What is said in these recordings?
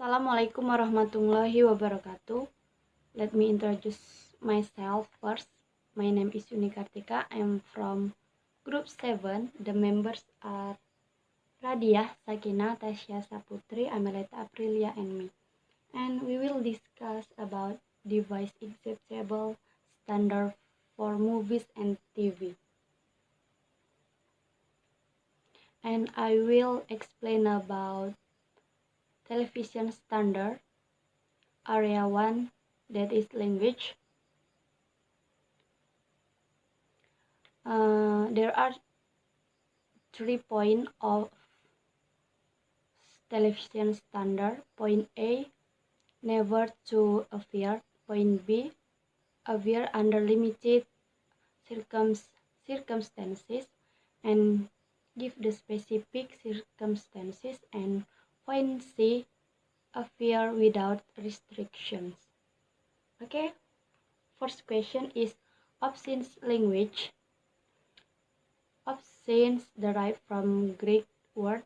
Assalamualaikum warahmatullahi wabarakatuh. Let me introduce myself first. My name is Yuni Kartika. I'm from Group 7. The members are Radiyah, Sakinah, Tasya Saputri, Ameleta Aprilia, and me. And we will discuss about Devise acceptable standard for movies and TV. And I will explain about television standard, area 1, that is language. There are 3 points of television standard. Point A, never to appear. Point B, appear under limited circumstances and give the specific circumstances. And point C, appear without restrictions. Okay, first question is obscene language. Obscene derived from Greek word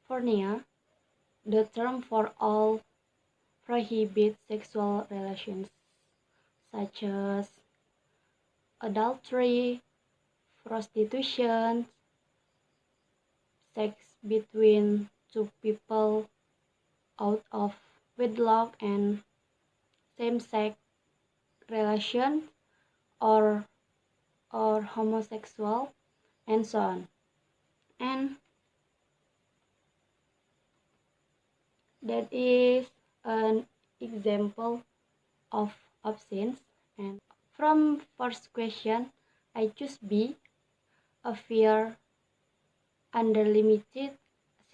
porneia, the term for all prohibit sexual relations such as adultery, prostitution, sex between two people out of wedlock, and same-sex relations or homosexual, and so on. And that is an example of obscene. And from first question, I choose B, appear under limited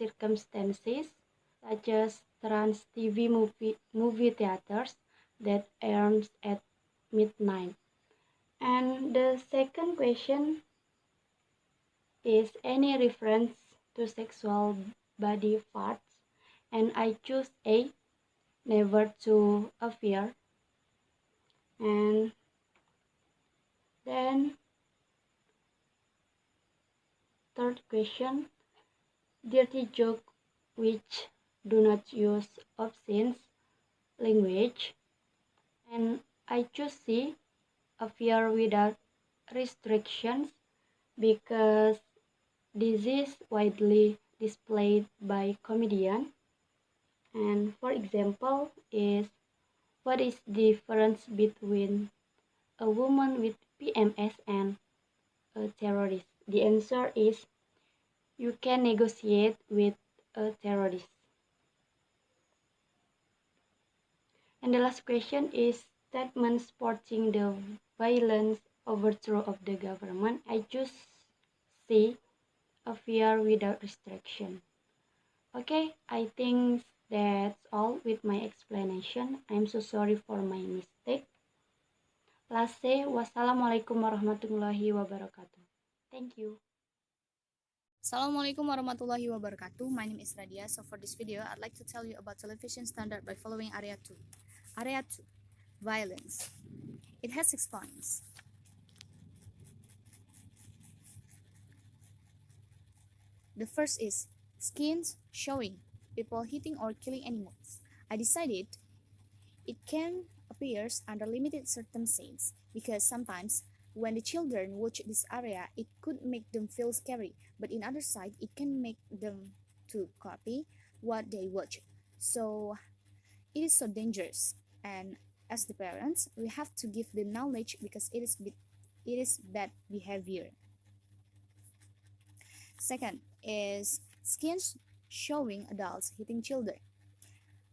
circumstances, such as trans TV movie theaters that airs at midnight. And the second question is any reference to sexual body parts, and I choose A, never to appear. And then third question, dirty joke which do not use obscene language, and I choose C, appear without restrictions, because this is widely displayed by comedians. And for example is, what is the difference between a woman with PMS and a terrorist? The answer is, you can negotiate with a terrorist. And the last question is statement supporting the violent overthrow of the government. I choose C, appear without restriction. Okay, I think that's all with my explanation. I'm so sorry for my mistake. Last say, wassalamualaikum warahmatullahi wabarakatuh. Thank you. Assalamualaikum warahmatullahi wabarakatuh. My name is Radiyah. So for this video, I'd like to tell you about television standard by following area 2. Area 2, violence. It has 6 points. The first is scenes showing people hitting or killing animals. I decided it can appear under limited circumstances because sometimes when the children watch this area, it could make them feel scary, but in other side, it can make them to copy what they watch. So it is so dangerous, and as the parents, we have to give the knowledge because it is bad behavior. Second is scenes showing adults hitting children.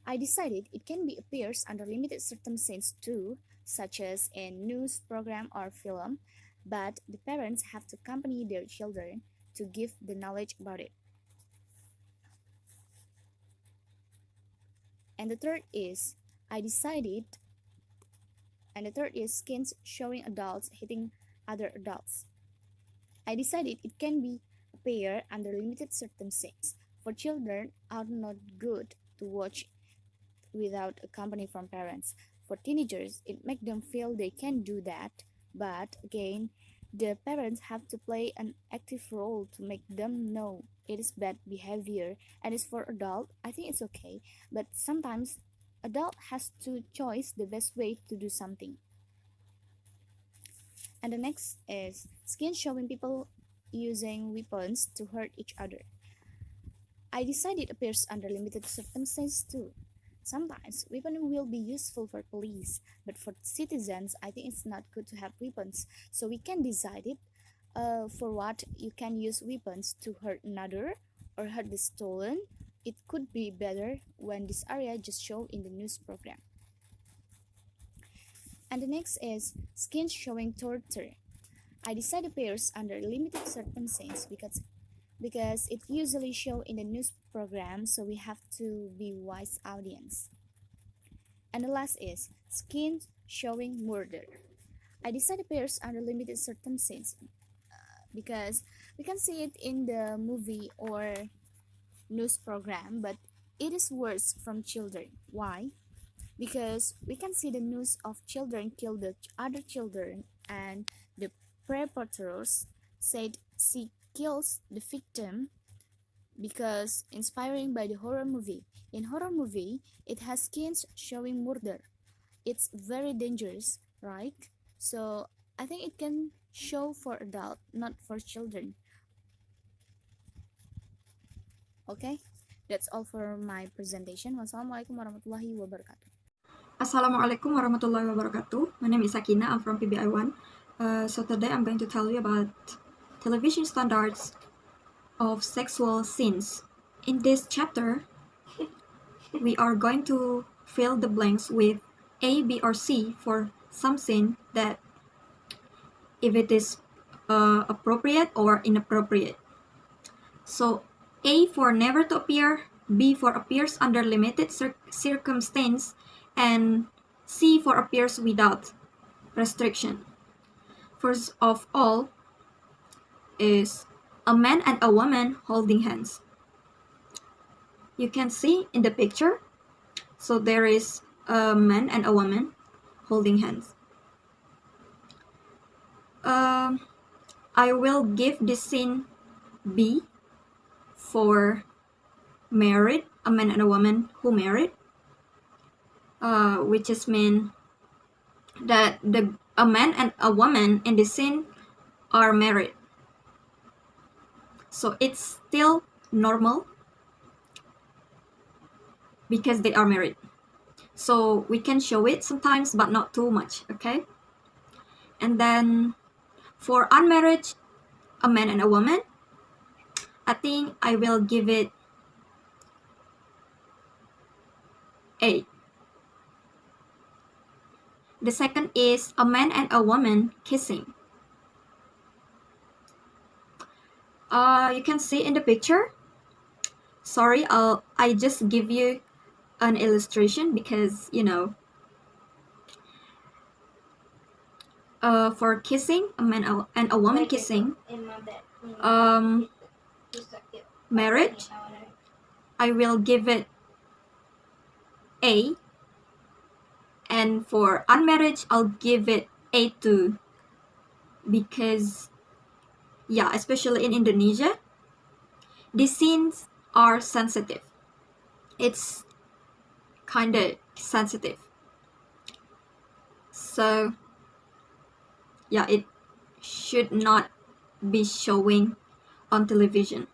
I decided it can be appears under limited circumstances too, such as in news program or film, but the parents have to accompany their children to give the knowledge about it. And the third is scenes showing adults hitting other adults. I decided it can be appear under limited circumstances. For children are not good to watch without a company from parents. For teenagers, it makes them feel they can do that, but again, The parents have to play an active role to make them know it is bad behavior, and is for adult. I think it's okay, but sometimes adult has to choose the best way to do something. And the next is skin showing people using weapons to hurt each other. I decided it appears under limited circumstances too. Sometimes weapons will be useful for police, but for citizens, I think it's not good to have weapons. So we can decide it for what you can use weapons to hurt another or hurt the stolen. It could be better when this area just show in the news program. And the next is skin showing torture. I decided appears under limited circumstances because it usually show in the news program, so we have to be wise audience. And the last is skin showing murder. I decided appears under limited circumstances because we can see it in the movie or news program, but it is worse from children. Why? Because we can see the news of children kill the other children, and the perpetrators said she kills the victim because inspiring by the horror movie. In horror movie, it has skins showing murder. It's very dangerous, right? So I think it can show for adult, not for children. Okay, that's all for my presentation. Wassalamualaikum warahmatullahi wabarakatuh. Assalamualaikum warahmatullahi wabarakatuh. My name is Sakinah. I'm from PBI1. So today I'm going to tell you about television standards of sexual scenes. In this chapter, we are going to fill the blanks with A, B, or C for some scene that if it is appropriate or inappropriate. So A for never to appear, B for appears under limited circumstance, and C for appears without restriction. First of all is a man and a woman holding hands. You can see in the picture, so there is a man and a woman holding hands. I will give this scene B for married, a man and a woman who married, which is mean that a man and a woman in the scene are married. So it's still normal because they are married. So we can show it sometimes, but not too much, okay? And then for unmarried, a man and a woman, I think I will give it A. The second is a man and a woman kissing. You can see in the picture. Sorry, I just give you an illustration because, you know, for kissing, a man and a woman kissing, marriage, I will give it A, and for unmarried, I'll give it A too, because, yeah, especially in Indonesia, these scenes are sensitive. It's kind of sensitive. So, yeah, it should not be showing on television.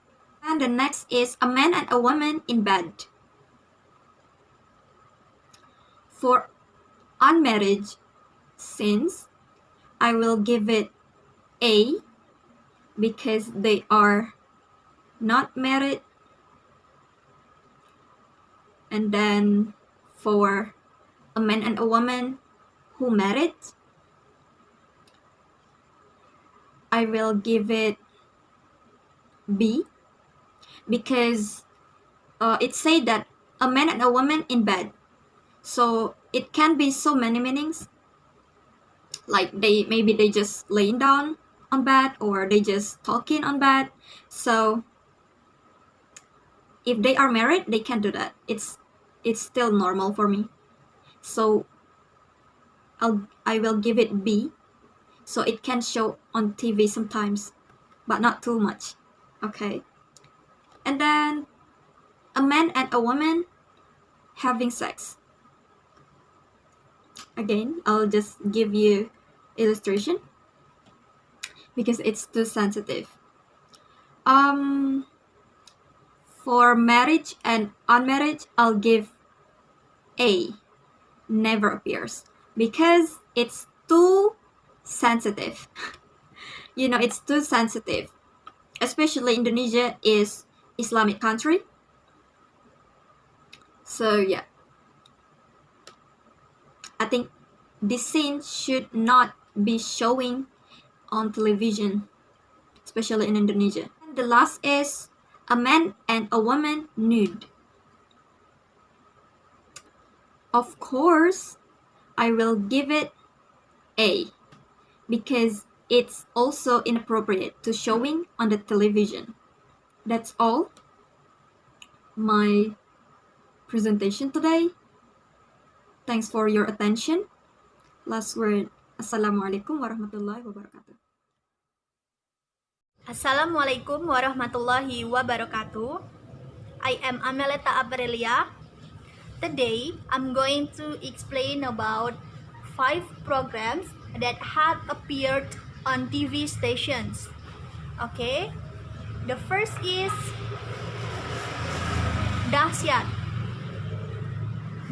And the next is a man and a woman in bed. For unmarried scenes, I will give it A because they are not married. And then for a man and a woman who married, I will give it B because it say that a man and a woman in bed. So it can be so many meanings. Like maybe they just laying down on bed or they just talking on bed. So if they are married, they can do that. It's still normal for me. So I will give it B so it can show on TV sometimes, but not too much. Okay. And then a man and a woman having sex. Again, I'll just give you illustration because it's too sensitive. For marriage and unmarried, I'll give A, never appears, because it's too sensitive. It's too sensitive, especially Indonesia is Islamic country. So yeah, I think this scene should not be showing on television, especially in Indonesia. And the last is a man and a woman nude. Of course, I will give it A, because it's also inappropriate to showing on the television. That's all my presentation today. Thanks for your attention. Last word, Assalamualaikum warahmatullahi wabarakatuh. Assalamualaikum warahmatullahi wabarakatuh. I am Ameleta Aprilia. Today, I'm going to explain about 5 programs that have appeared on TV stations. Okay, the first is Dasyat.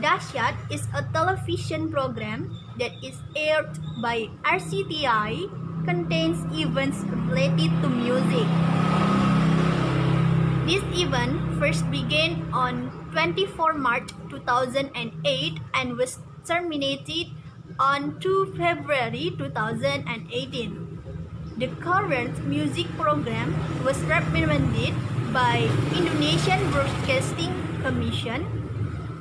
Dasyat is a television program that is aired by RCTI, contains events related to music. This event first began on 24 March 2008 and was terminated on 2 February 2018. The current music program was recommended by Indonesian Broadcasting Commission.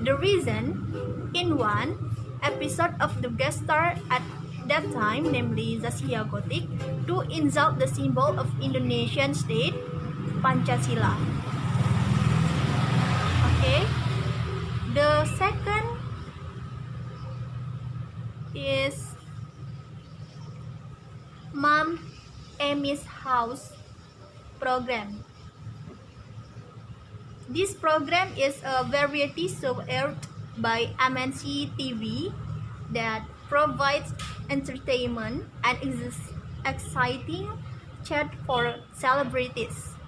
The reason, in one episode of the guest star at that time, namely Zaskia Gotik, to insult the symbol of Indonesian state, Pancasila. Okay, the second is Mom Amy's House program. This program is a variety show aired by MNC TV that provides entertainment and exciting chat for celebrities.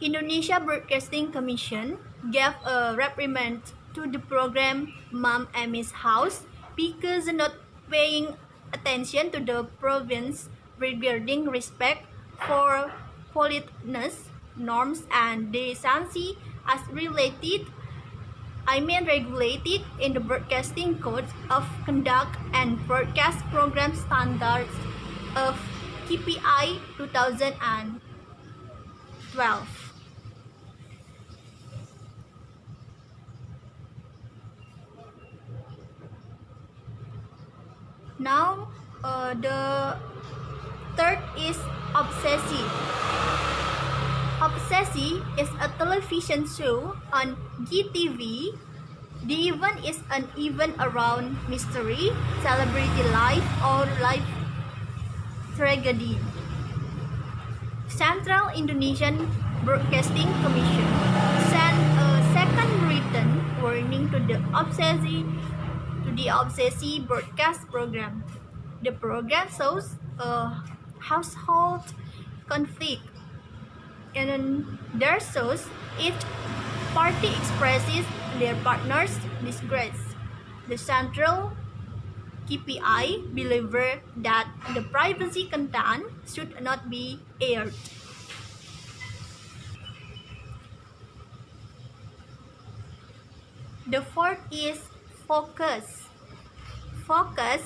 Indonesia Broadcasting Commission gave a reprimand to the program Mom Amy's House because not paying attention to the province regarding respect for politeness, norms, and decency as regulated in the Broadcasting Code of Conduct and Broadcast Program Standards of KPI 2012. Now, the third is Obsesi. Obsesi is a television show on GTV. The event is an event around mystery, celebrity life, or life tragedy. Central Indonesian Broadcasting Commission sent a second written warning to the Obsesi broadcast program. The program shows a household conflict. In their shows, each party expresses their partner's disgrace. The central KPI believer that the privacy content should not be aired. The fourth is Focus. Focus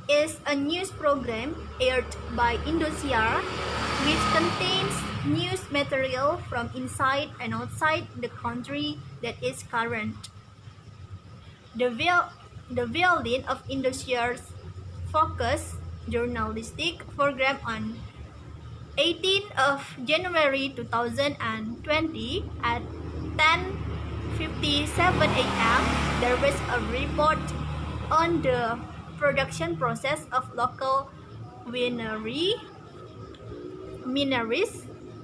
is a news program aired by Indosiar which contains news material from inside and outside the country that is current. The violin of Indosiar's Focus journalistic program on 18th of January 2020 at 10:57 a.m. there was a report on the production process of local wineries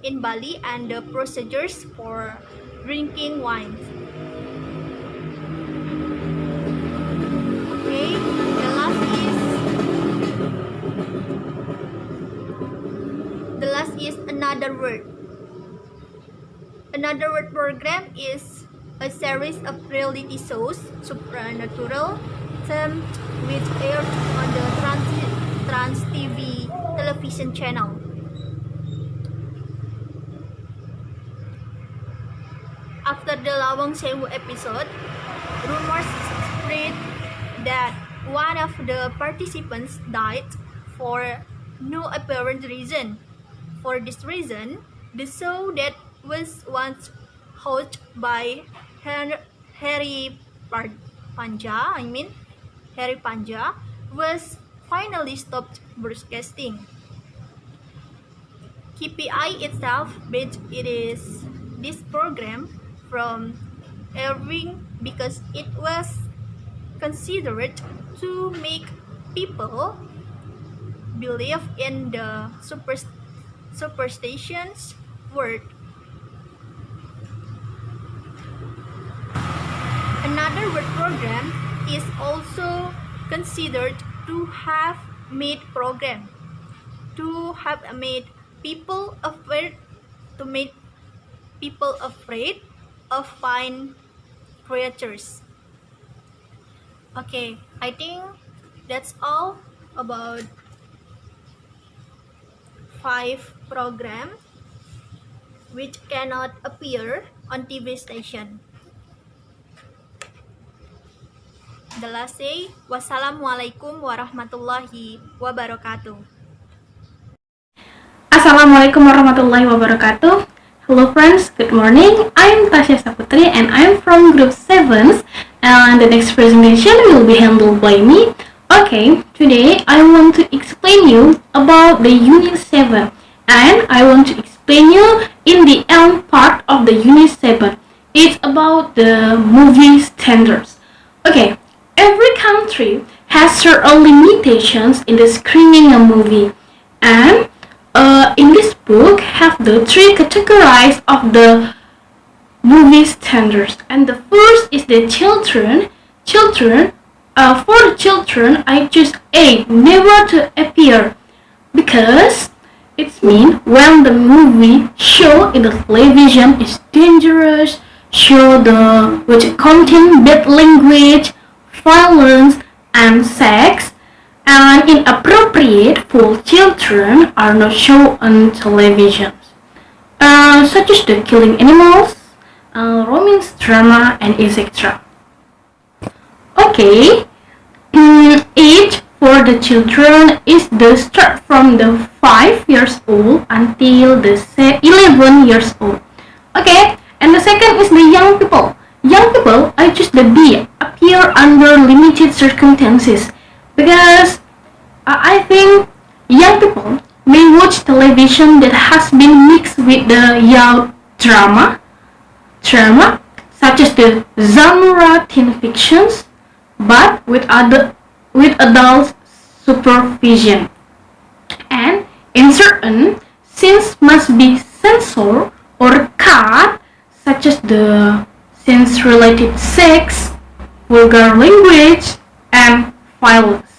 in Bali and the procedures for drinking wines. Okay, the last is another word. Another Word program is a series of reality shows, supernatural themed, which aired on the Trans TV television channel. After the Lawang Sewu episode, rumors spread that one of the participants died for no apparent reason. For this reason, the show that was once hosted by Harry Panja, was finally stopped broadcasting. KPI itself banned this program from airing because it was considered to make people believe in the superstitions word. Another word program is also considered to have made people afraid of fine creatures. Okay, I think that's all about 5 programs which cannot appear on TV station. The last say, wassalamualaikum warahmatullahi wabarakatuh. Assalamualaikum warahmatullahi wabarakatuh. Hello friends, good morning. I'm Tasya Saputri and I'm from group 7 and the next presentation will be handled by me. Okay, today I want to explain you about the Unit 7 and I want to explain you in the end part of the Unit 7. It's about the movie standards. Okay, every country has certain limitations in the screening a movie and in this book have the 3 categories of the movie standards, and the first is the children. For the children, I choose A, never to appear, because it means when the movie show in the television is dangerous, show the which contain bad language, violence, and sex, and inappropriate for children are not shown on television, such as the killing animals, romance drama, and etc. Okay, age for the children is the start from the 5 years old until the 11 years old. Okay, and the second is the young people. Young people, I choose the B, appear under limited circumstances, because I think young people may watch television that has been mixed with the young drama, such as the genre teen fictions, but with adult supervision. And in certain scenes must be censored or cut, such as the scenes related to sex, vulgar language, and violence.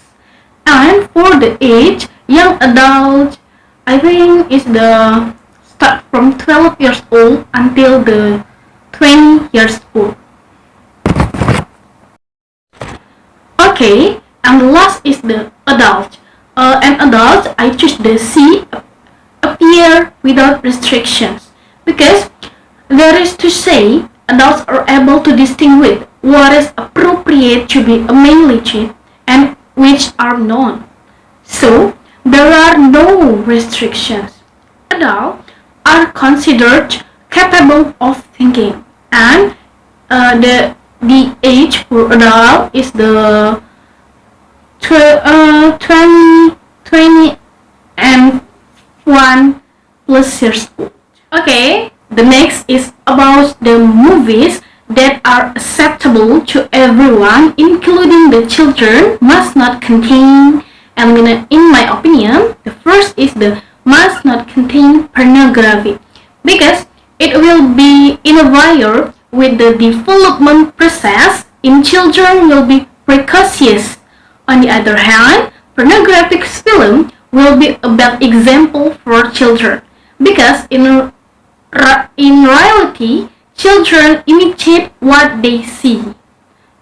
And for the age, young adult, I think is the start from 12 years old until the 20 years old. Okay, and the last is the adult. An adult, I choose the C, appear without restrictions, because there is to say adults are able to distinguish what is appropriate to be a male child and which are not. So there are no restrictions. Adults are considered capable of thinking, and the age for adult is the 20 and 1 plus years old. Okay, the next is about the movies that are acceptable to everyone, including the children, must not contain, and in my opinion, the first is the must not contain pornography, because it will be interfere with the development process in children will be precocious. On the other hand, pornographic film will be a bad example for children, because in reality, children imitate what they see.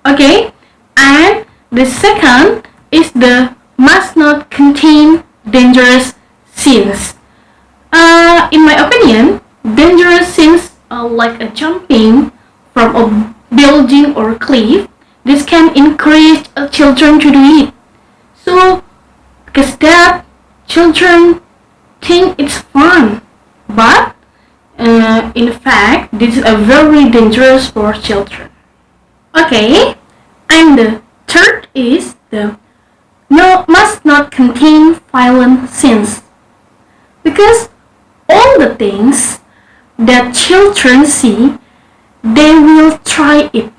Okay? And the second is the must not contain dangerous scenes. In my opinion, dangerous scenes like a jumping from a building or cliff, this can encourage children to do it. So, because that children think it's fun, but in fact, this is a very dangerous for children. Okay, and the third is the no must not contain violent scenes, because all the things that children see, they will try it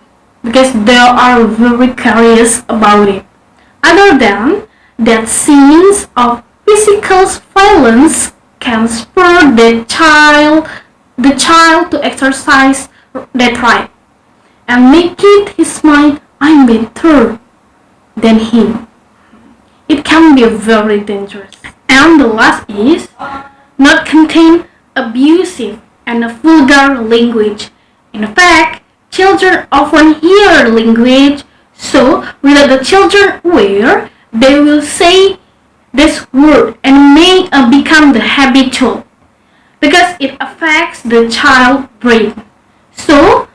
because they are very curious about it. Other than that, scenes of physical violence can spur the child to exercise that right and make it his mind I'm better than him. It can be very dangerous. And the last is not contain abusive and vulgar language. In fact, children often hear language, so without the children aware, they will say this word and may become the habitual, because it affects the child brain. So,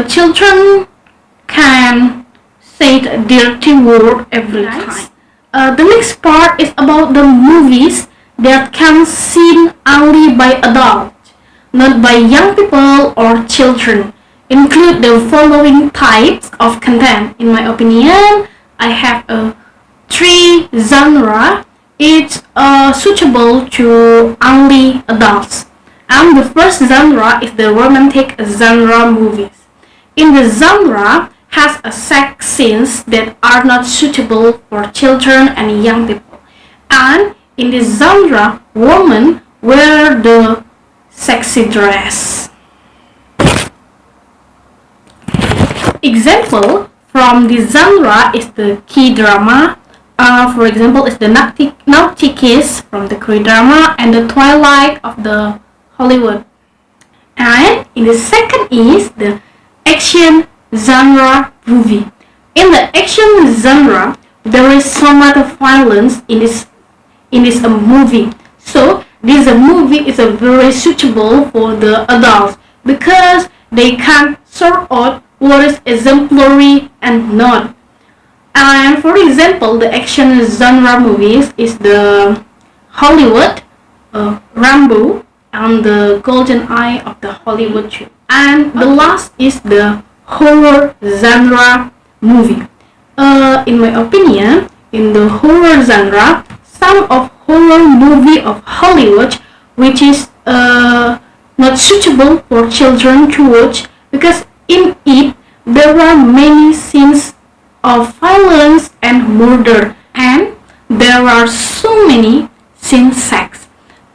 children can say the dirty word every time. The next part is about the movies that can seen only by adults, not by young people or children. Include the following types of content. In my opinion, I have three genre. It's suitable to only adults. And the first genre is the romantic genre movies. In the genre has a sex scenes that are not suitable for children and young people. And in this genre, women wear the sexy dress. Example from this genre is the key drama. For example, is the Naughty Kiss from the Korean drama and the Twilight of the Hollywood. And in the second is the action genre movie. In the action genre, there is so much of violence in this movie. So this movie is very suitable for the adults because they can sort out what is exemplary and not. And for example, the action genre movies is the Hollywood, Rambo, and the Golden Eye of the Hollywood too. And the last is the horror genre movie. In my opinion, in the horror genre, some of horror movie of Hollywood, which is not suitable for children to watch, because in it there are many scenes of violence and murder, and there are so many scenes sex.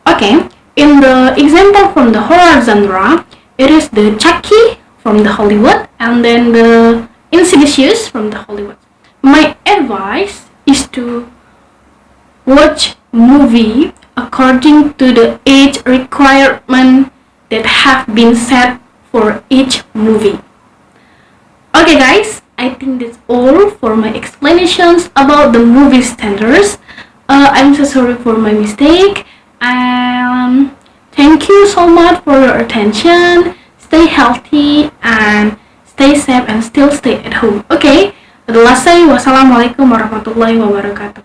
Okay, in the example from the horror genre, it is the Chucky from the Hollywood and then the Insidious from the Hollywood. My advice is to watch movie according to the age requirement that have been set for each movie. Okay guys, I think that's all for my explanations about the movie standards. I'm so sorry for my mistake, and thank you so much for your attention. Stay healthy and stay safe and still stay at home. Okay, adalah saya. Wassalamualaikum warahmatullahi wabarakatuh.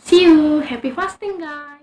See you. Happy fasting guys.